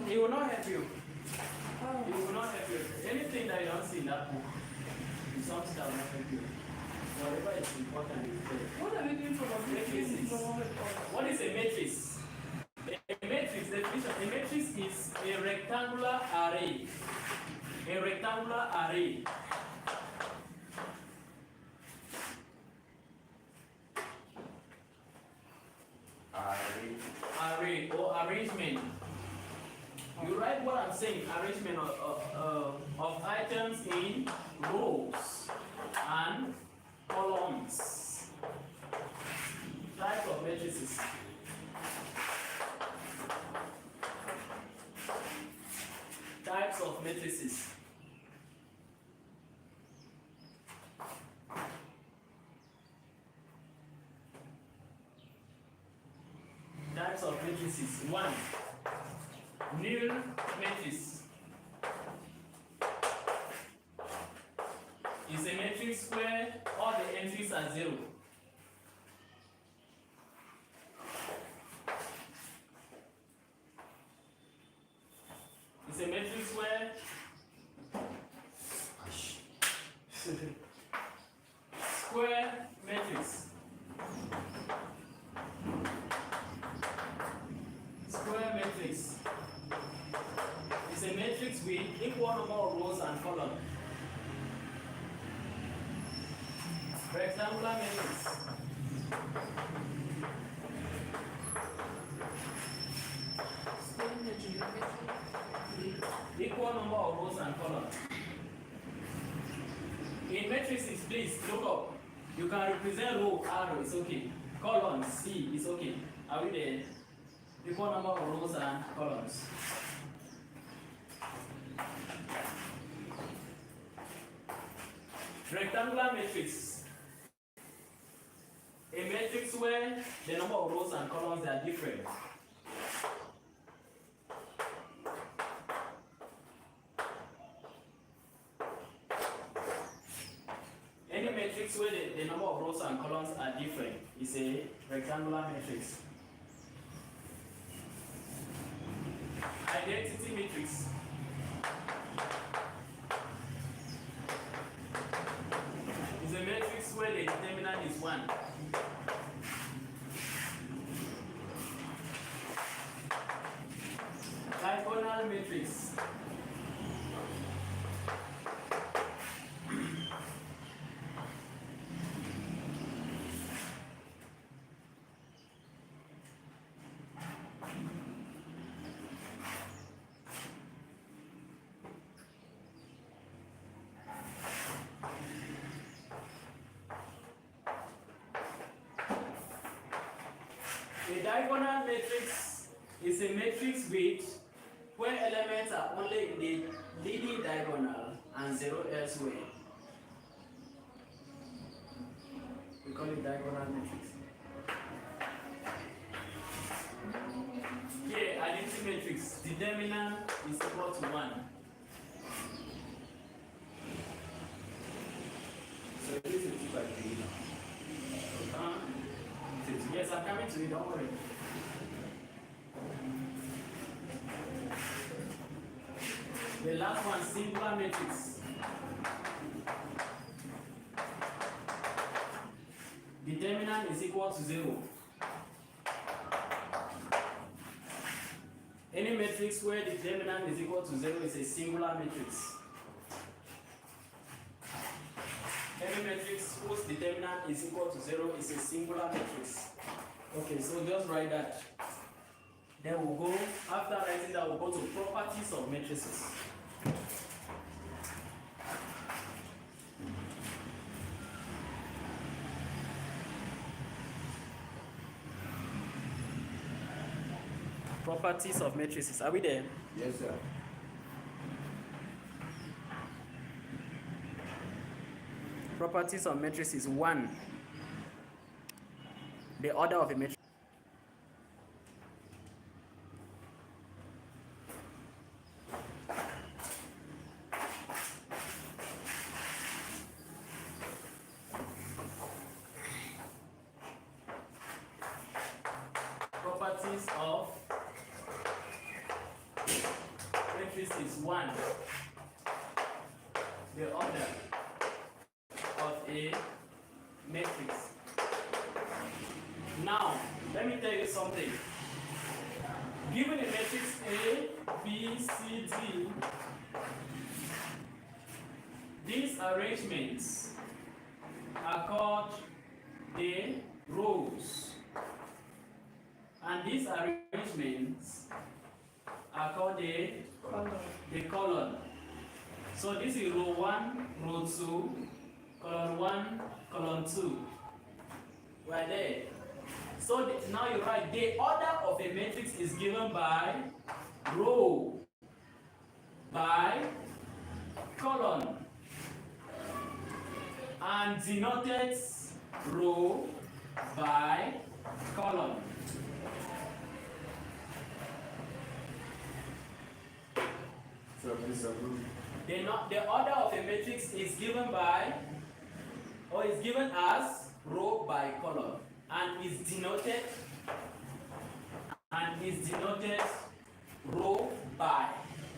He will not help you. He will not help you. Anything that you don't see in that book is something that will not help you. Whatever is important is there. What are we doing for the matrix? What is a matrix? A matrix, definition. A matrix is a rectangular array. A rectangular array. Array or arrangement. You write what I'm saying, arrangement of items in rows and columns. Types of matrices. Types of matrices. Types of matrices. 1. Null matrix is a matrix where all the entries are 0. It's a matrix where square matrix. Square matrix is a matrix with equal number of rows and columns. Rectangular matrix. Equal number of rows and columns. In matrices, please look up. You can represent row R, it's okay. Column C, it's okay. Are we there? Equal number of rows and columns. Rectangular matrix. A matrix where the number of rows and columns are different. Any matrix where the number of rows and columns are different is a rectangular matrix. Identity matrix. Is a matrix where the determinant is 1. Diagonal matrix. A diagonal matrix is a matrix with where elements are only in the leading diagonal and 0 elsewhere. We call it diagonal matrix. Here, identity matrix, determinant is equal to 1. So this is 2 by 3 now. Yes, I'm coming to you, don't worry. The last one, singular matrix. Determinant is equal to 0. Any matrix where the determinant is equal to 0 is a singular matrix. Any matrix whose determinant is equal to 0 is a singular matrix. Okay, so just write that. Then we'll go, after writing that, we'll go to properties of matrices. Properties of matrices. Are we there? Yes, sir. Properties of matrices. 1. The order of a matrix. Properties of matrix is 1. The order of a matrix. Now, let me tell you something. Given a matrix A, B, C, D, these arrangements are called the rows. And these arrangements are called the column. So this is row 1, row 2, column 1, column 2. Right there. So now you write the order of a matrix is given by row, by column, and denoted row by column. So please approve. The order of a matrix is given by, or is given as row by column, and is denoted row by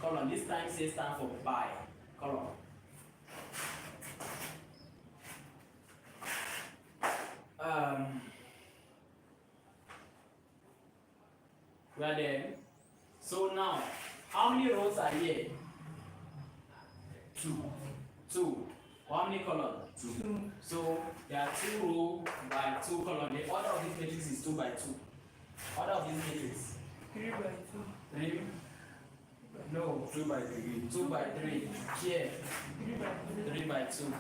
column. This time C stands for by column. We are there. So now, how many rows are here? 2. How many columns? 2. So there are 2 rows by 2 columns. The order of this matrix is 2 by 2. Order of this matrix? 3 by 2. 3? No. 2 by 3. 2 by 3. Here. 3 by 2.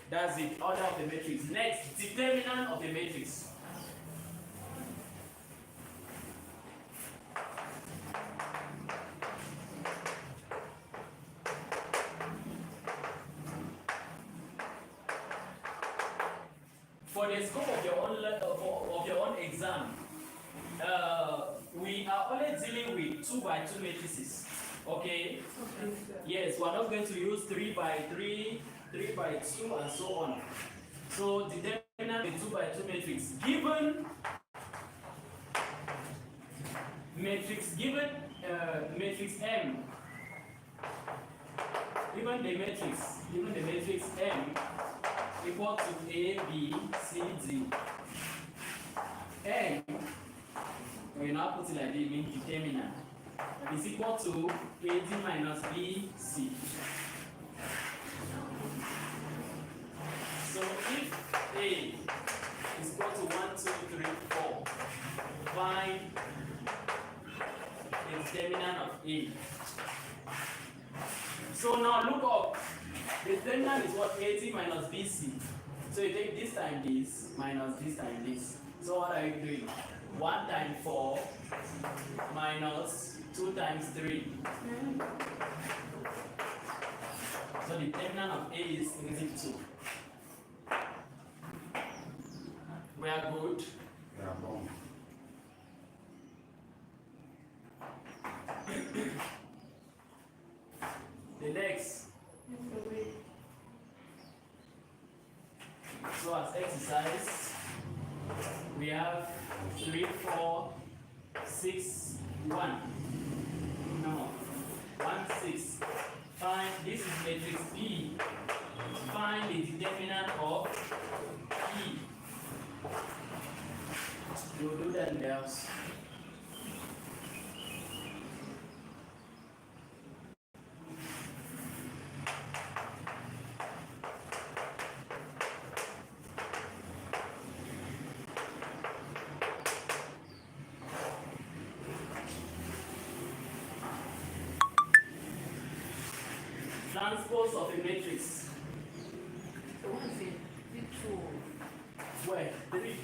That's the order of the matrix. Next, determinant of the matrix. For the scope of your own exam, we are only dealing with 2 by 2 matrices. Okay? Yes, we are not going to use 3 by 3, 3 by 2, and so on. So determine the 2 by 2 matrix. Given matrix M, given the matrix M equal to A, B, C, D. M, we now put it like this, means determinant, is equal to AD minus B, C. So if A is equal to 1, 2, 3, 4, find the determinant of A. So now look up. The determinant is what? AD minus BC. So you take this time this minus this time this. So what are you doing? 1 times 4 minus 2 times 3. So the determinant of A is -2. We are good. Yeah, bon. The next. So as exercise, we have 3, 4, 6, 1. No, 1, 6. Find, this is matrix B. Find the determinant of E. You will do that in the house. Transpose of a matrix. Where? 3.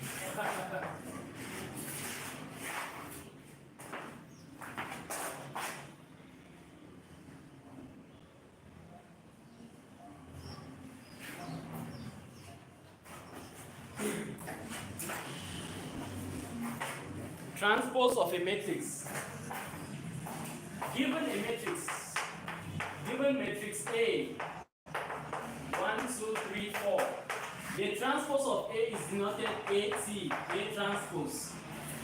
Transpose of a matrix. Given matrix A, 1, 2, 3, 4. The transpose of A is denoted AT, A transpose.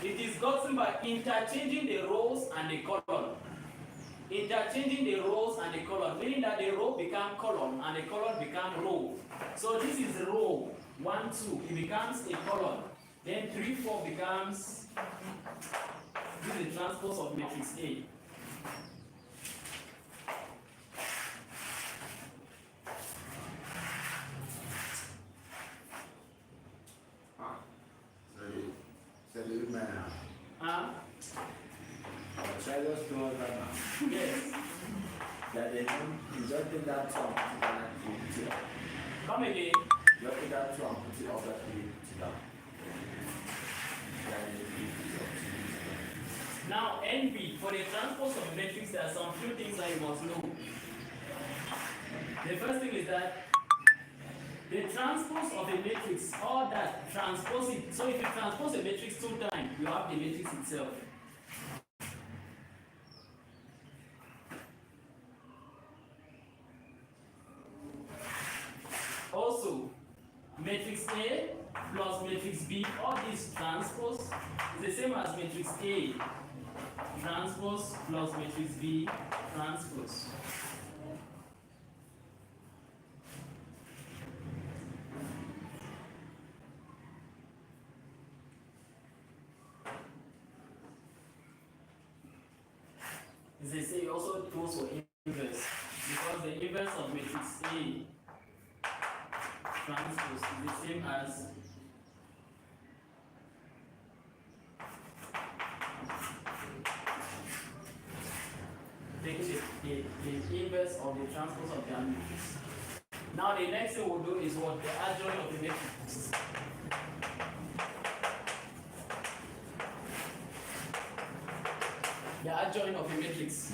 It is gotten by interchanging the rows and the column. interchanging the rows and the column, meaning that the row become column and the column become row. So this is row 1, 2, it becomes a column. Then 3, 4 becomes, this is the transpose of matrix A. Yes. That they you just take that two and put it Come again. You take that two and put it over three, put it down. Now NP, for the transpose of matrix, there are some few things that you must know. The first thing is that the transpose of a matrix, all that transpose it. So if you transpose a matrix 2 times, you have the matrix itself. Also, matrix A plus matrix B, all these transpose is the same as matrix A transpose plus matrix B transpose. They say also goes for inverse, because the inverse of matrix A transpose is the same as the inverse of the transpose of the matrix. Now the next thing we'll do is what? The adjoint of the matrix. The adjoint of the matrix.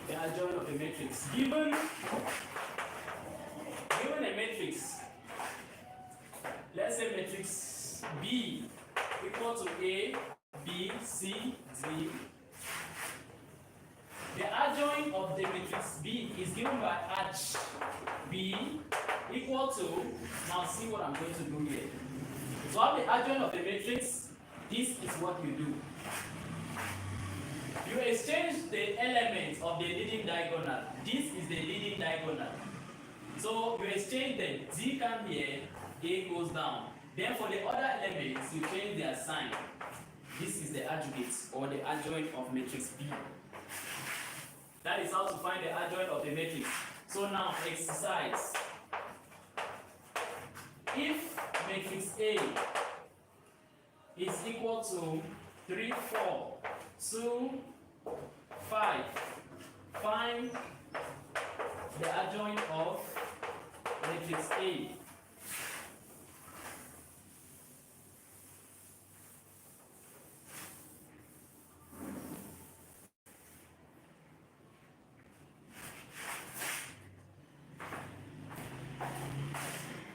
The adjoint of the matrix. Given a matrix, let's say matrix B equal to A, B, C, D. The adjoint of the matrix B is given by arch B equal to, now see what I'm going to do here. To have the adjoint of the matrix, this is what you do. You exchange the elements of the leading diagonal. This is the leading diagonal. So you exchange them. Z comes here, A goes down. Then for the other elements, you change their sign. This is the adjuvate or the adjoint of matrix B. That is how to find the adjoint of the matrix. So now exercise. If matrix A is equal to 3, 4, 2, 5, find the adjoint of matrix A.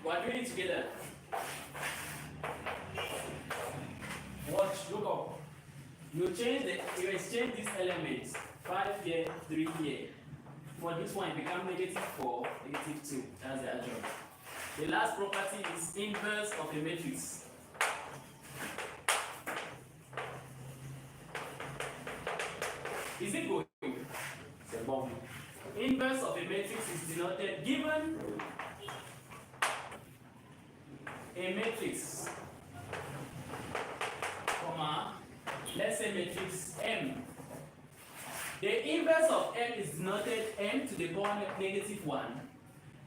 We are doing it together. Watch, look up. You exchange these elements. 5 here, 3 here. For this one, it becomes -4, -2. That's the adjoint. The last property is inverse of a matrix. Is it going? It's a bomb. Inverse of a matrix is denoted given a matrix, comma, let's say matrix M. The inverse of M is denoted M to the power -1,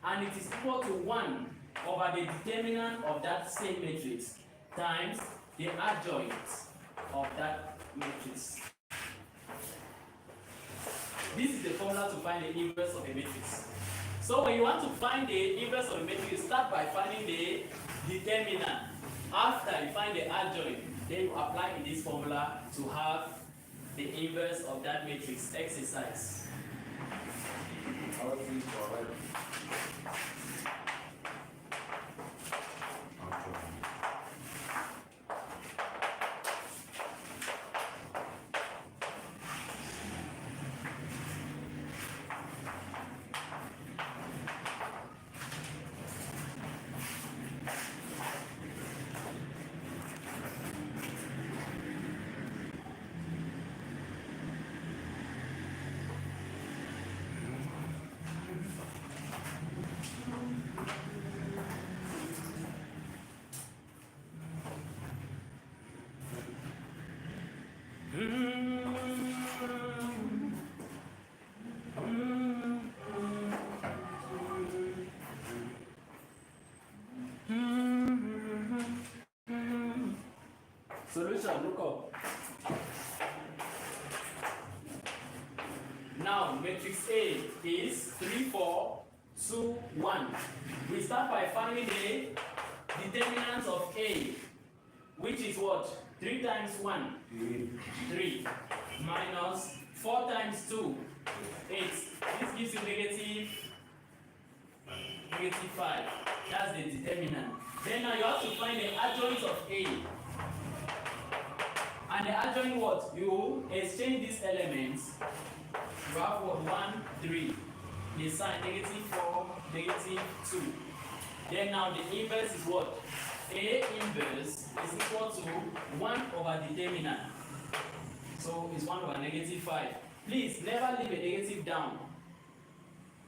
and it is equal to 1 over the determinant of that same matrix times the adjoint of that matrix. This is the formula to find the inverse of a matrix. So when you want to find the inverse of a matrix, you start by finding the determinant. After you find the adjoint, then you apply in this formula to have the inverse of that matrix. Exercise. How is it correct? Solution, look up. Now, matrix A is 3, 4, 2, 1. We start by finding the determinant of A, which is what? 3 times 1, 3, minus 4 times 2, 8. This gives you negative 5. That's the determinant. Then now you have to find the adjoint of A. And the adjoint what? You exchange these elements. You have what? 1, 3. The sign negative 4, negative 2. Then now the inverse is what? A inverse is equal to 1 over determinant. So it's 1 over negative 5. Please never leave a negative down.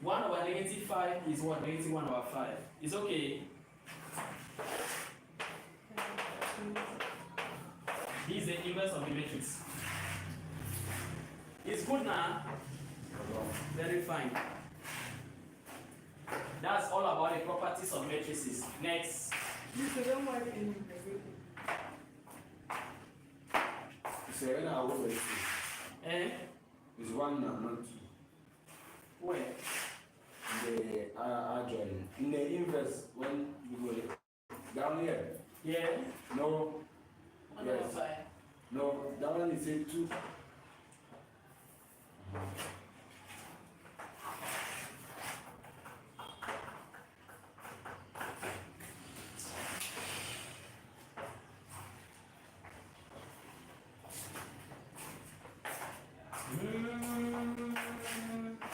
1 over negative 5 is what? Negative 1 over 5. It's okay. This is the inverse of the matrix. It's good now. Very fine. That's all about the properties of matrices. Next. It's 1 now, not 2. Where? The adjoint. In the inverse, when you go down here. Yeah. No. Yes. No, that one is 2.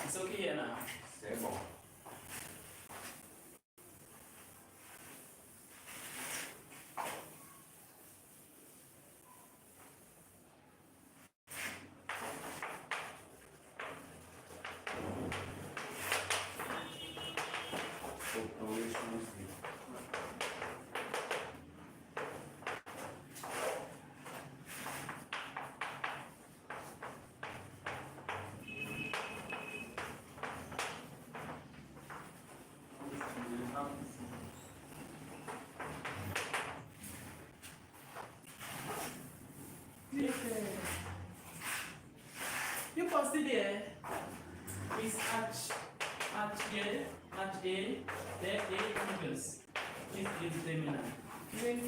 It's okay here now. C'est bon. You consider is arch here, arch A, then A inverse. Is the determinant. Give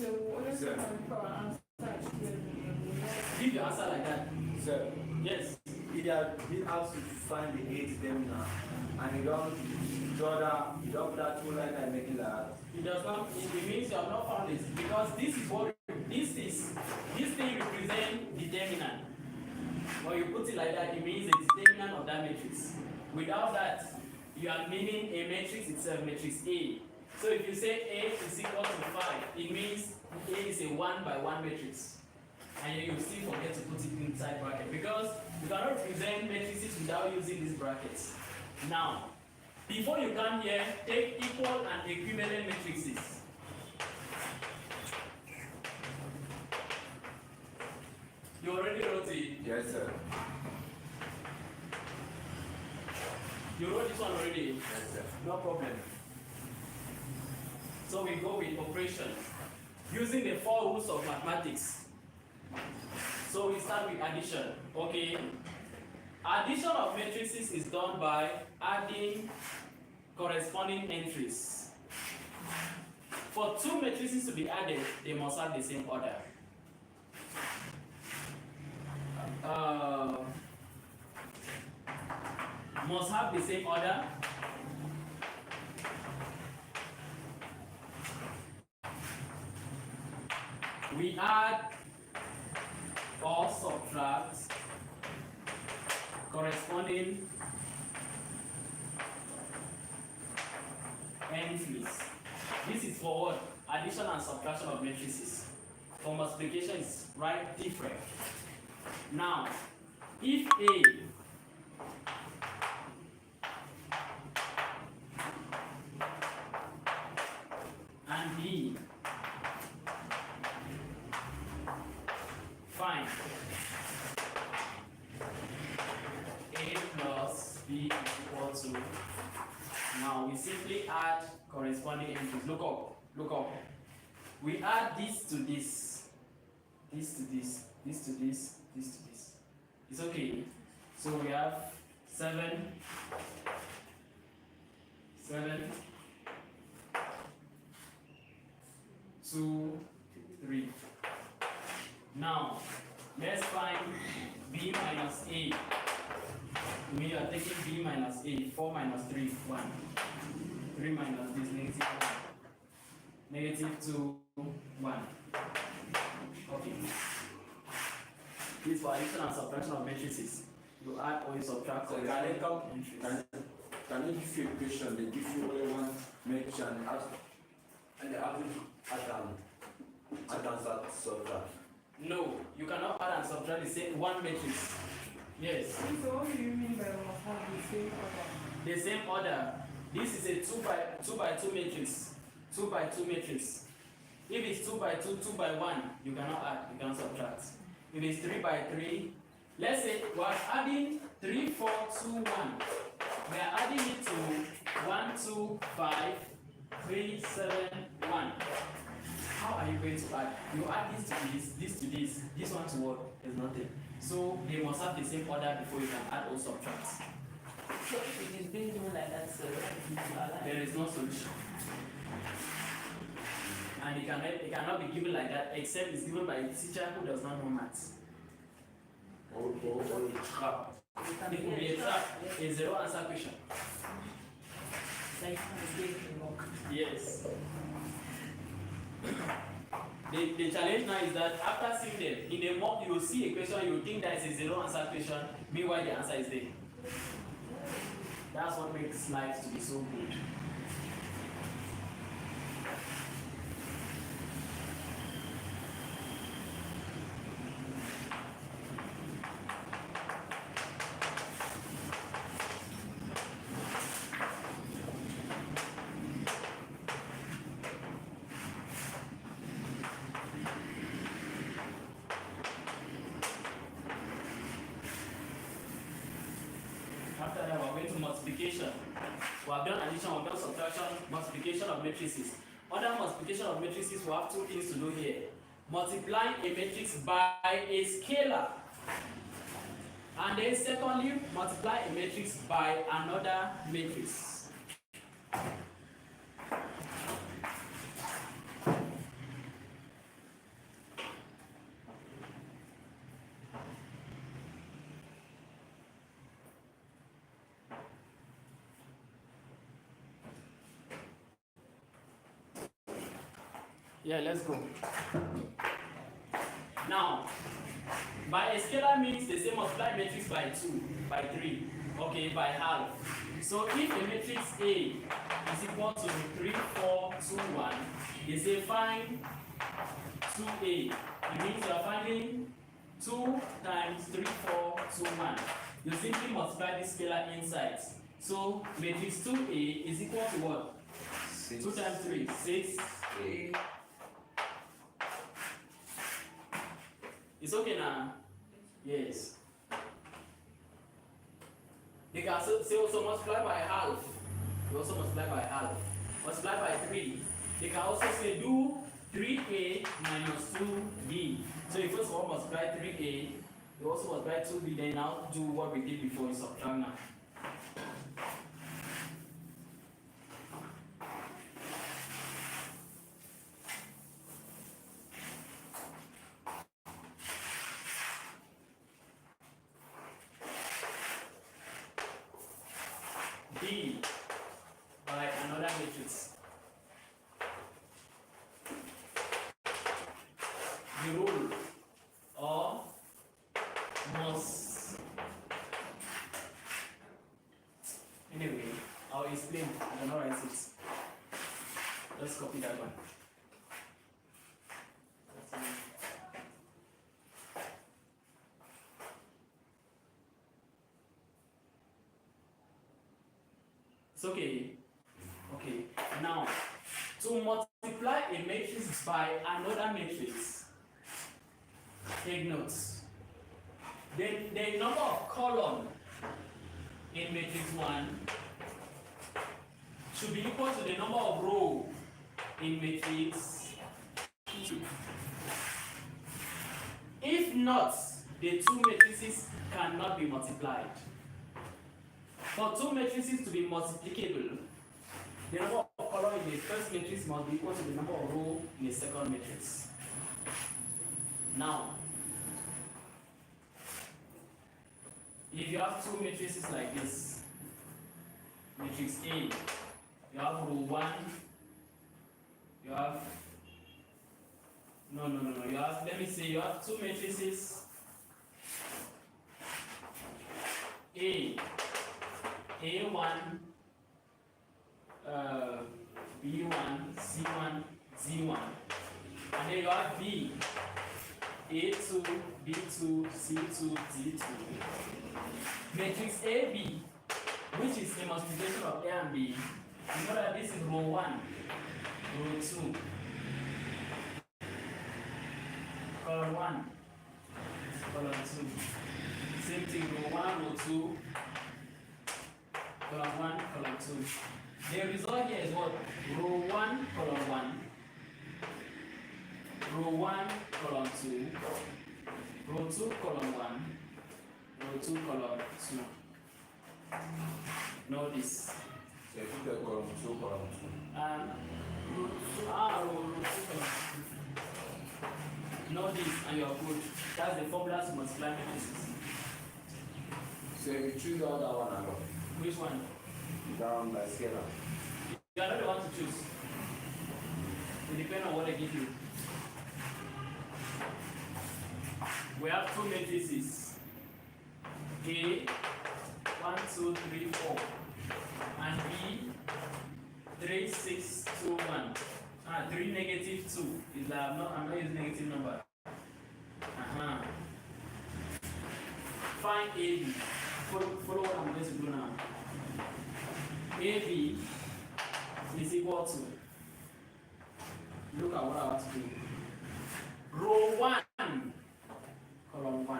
your answer like that. Sir, Yes. he has to find the 8 determinant, and you don't put that 2 like I'm making that. It does not. It means you have not found it because this thing represents determinant. When you put it like that, it means the determinant of that matrix. Without that, you are meaning a matrix itself, matrix A. So if you say A is equal to 5, it means A is a 1 by 1 matrix. And you still forget to put it inside bracket because you cannot represent matrices without using these brackets. Now, before you come here, take equal and equivalent matrices. You already wrote it. Yes, sir. You wrote this one already. Yes, sir. No problem. So we go with operations using the 4 rules of mathematics. So we start with addition. Okay. Addition of matrices is done by adding corresponding entries. For 2 matrices to be added, they must have the same order. Must have the same order. We add or subtract corresponding entries. This is for what? Addition and subtraction of matrices. For multiplication is right different. Now, if A and B, fine. A plus B is equal to, now we simply add corresponding entries. Look up. We add this to this. this to this, this to this, this to this. It's okay. So we have 7, 7, 2, 3. Now, let's find b minus a. We are taking b minus a, 4 minus 3, 1. 3 minus this, negative 1. Negative 2, 1. Okay. This for addition and subtraction of matrices. You add or you subtract. So can you give you a question? They give you only one matrix and they ask you add and subtract. No, you cannot add and subtract the same one matrix. Yes. So what do you mean by the same order? The same order. This is a 2 by 2 matrix. 2 by 2 matrix. If it's 2 by 2, 2 by 1, you cannot add, you cannot subtract. If it's 3 by 3, let's say we are adding 3, 4, 2, 1. We are adding it to 1, 2, 5, 3, 7, 1. How are you going to add? You add this to this to this one to what? There's nothing. So they must have the same order before you can add or subtract. So if it is being given like that, so there is no solution. And it cannot be given like that except it's given by a teacher who does not know maths. Or a trap. It could be a trap, a zero answer question. like Yes. The challenge now is that after seeing them, in a mock you will see a question, you will think that it's a zero answer question, meanwhile the answer is there. That's what makes life to be so good. After that, we're going to multiplication. We have done addition, we have done subtraction, multiplication of matrices. Under multiplication of matrices, we have two things to do here. Multiplying a matrix by a scalar. And then secondly, multiply a matrix by another matrix. Yeah, let's go. Now, by a scalar means they say multiply matrix by 2, by 3, okay, by half. So if a matrix A is equal to 3, 4, 2, 1, they say find 2A. It means you are finding 2 times 3, 4, 2, 1. You simply multiply this scalar inside. So matrix 2A is equal to what? 6. 2 times 3, 6. A. It's okay now? Yes. They can say also multiply by half. You also multiply by half. Multiply by 3. They can also say do 3A minus 2B. So you first of all multiply 3A, you also multiply 2B, then now do what we did before, you subtract now. B by another matrix. The rule or must. Anyway, I'll explain. I don't know write it. Let's copy that one. It's okay. Okay. Now, to multiply a matrix by another matrix, take notes. The number of columns in matrix 1 should be equal to the number of rows in matrix 2. If not, the two matrices cannot be multiplied. For two matrices to be multiplicable, the number of columns in the first matrix must be equal to the number of rows in the second matrix. Now, if you have two matrices like this, matrix A, you have row 1, you have, you have, let me say you have two matrices A1, B1, C1, Z1, and then you have B, A2, B2, C2, D2. Matrix AB, which is a multiplication of A and B, remember that this is row 1, row 2, column 1, column 2. Same thing, row 1, row 2, column 1, column 2. The result here is what? Row 1, column 1, row 1, column 2, row 2, column 1, row 2, column 2. Know this. So if you get column 2, column 2. And row 2, column 2. Know this and you're good. That's the formula to multiply matrices. So if you choose the other one, I got Which one? that one by scalar. You are not the one to choose. It depends on what I give you. We have two matrices. A, 1, 2, 3, 4. And B, 3, 6, 2, 1. 3, negative 2. Is that I'm not using negative number. Find AB. Follow what I'm going to do now. AB is equal to, look at what I want to do. Row 1, column 1.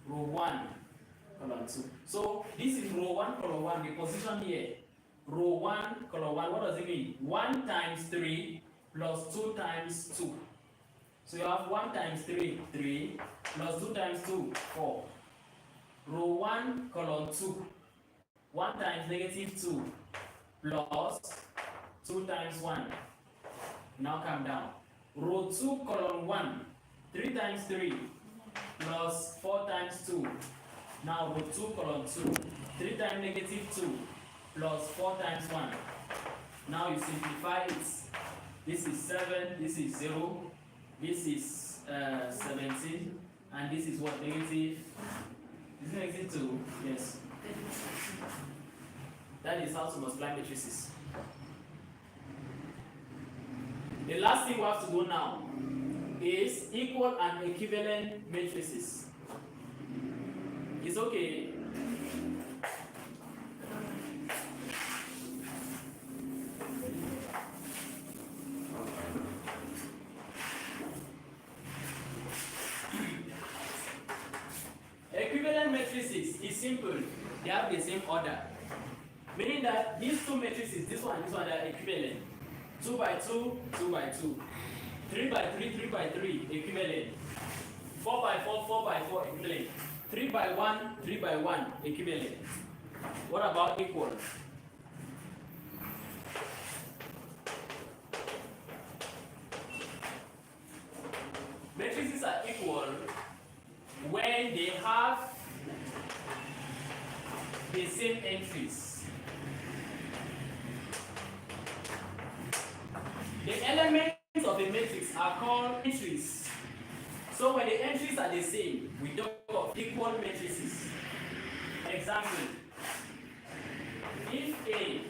Row 1, column 2. So this is row 1, column 1. The position here. Row 1, column 1. What does it mean? 1 times 3 plus 2 times 2. So you have 1 times 3, 3, plus 2 times 2, 4. Row 1, column 2. 1 times negative 2 plus 2 times 1. Now come down. Row 2, column 1. 3 times 3 plus 4 times 2. Now row 2, column 2. 3 times negative 2 plus 4 times 1. Now you simplify it. This is 7, this is 0, this is 17, and this is what? Negative. Is it negative 2? Yes. That is how to multiply matrices. The last thing we have to do now is equal and equivalent matrices. It's okay. Equivalent matrices is simple. They have the same order. Meaning that these two matrices, this one and this one, they are equivalent. 2 by 2, 2 by 2. 3 by 3, 3 by 3, equivalent. 4 by 4, 4 by 4, equivalent. 3 by 1, 3 by 1, equivalent. What about equal? Matrices are equal when they have the same entries. The elements of the matrix are called entries. So when the entries are the same, we talk of equal matrices. Example, if A,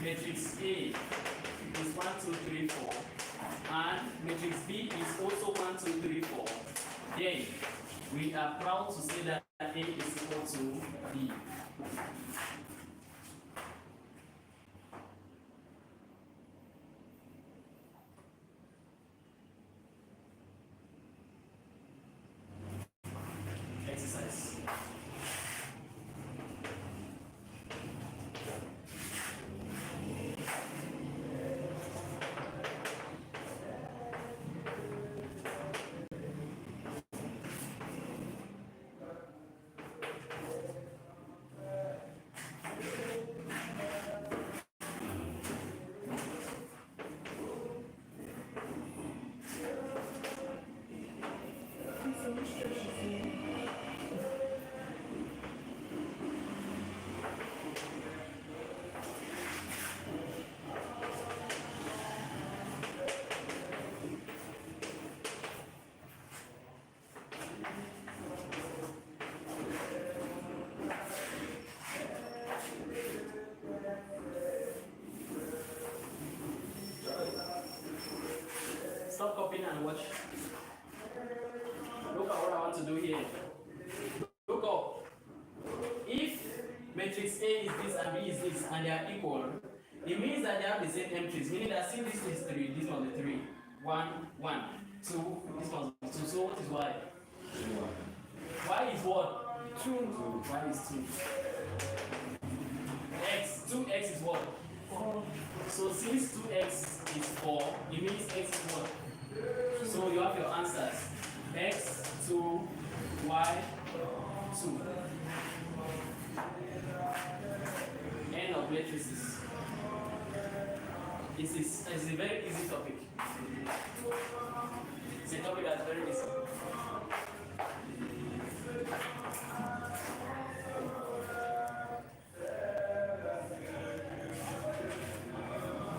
matrix A is 1, 2, 3, 4, and matrix B is also 1, 2, 3, 4, then we are proud to say that A is equal to B. Exercise. A is this and B is this and they are equal, it means that they have the same entries, meaning that since this is 3, this must be 3. 1, 1, 2, this must be 2. So what is y? Y is what? 2. Y is 2. X, 2x is what? 4. So since 2x is 4, it means x is what? So you have your answers. X, 2, y, 2. End of matrices. It's a very easy topic. It's a topic that's very easy.